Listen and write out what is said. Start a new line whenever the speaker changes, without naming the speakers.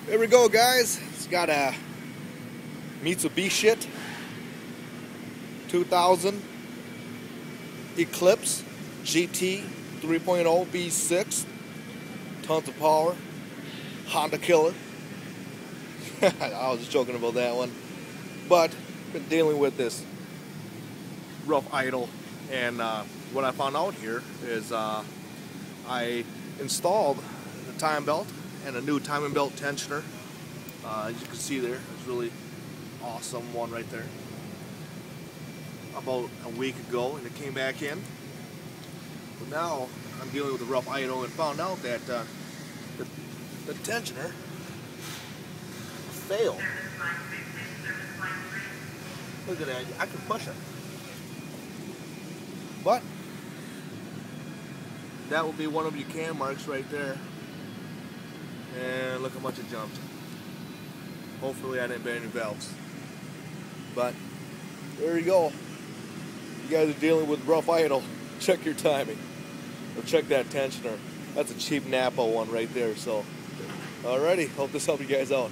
Here we go, guys. It's got a Mitsubishi 2000 Eclipse GT 3.0 V6. Tons of power. Honda killer. I was just joking about that one. But been dealing with this rough idle, and what I found out here is I installed the timing belt and a new timing belt tensioner. As you can see there, it's really awesome one right there. About a week ago, and it came back in. But now I'm dealing with a rough idle and found out that the tensioner failed. Look at that, I can push it. But that will be one of your cam marks right there. And look how much it jumped. Hopefully I didn't bend any valves. But there you go. You guys are dealing with rough idle. Check your timing. Or check that tensioner. That's a cheap Napa one right there. So, alrighty. Hope this helped you guys out.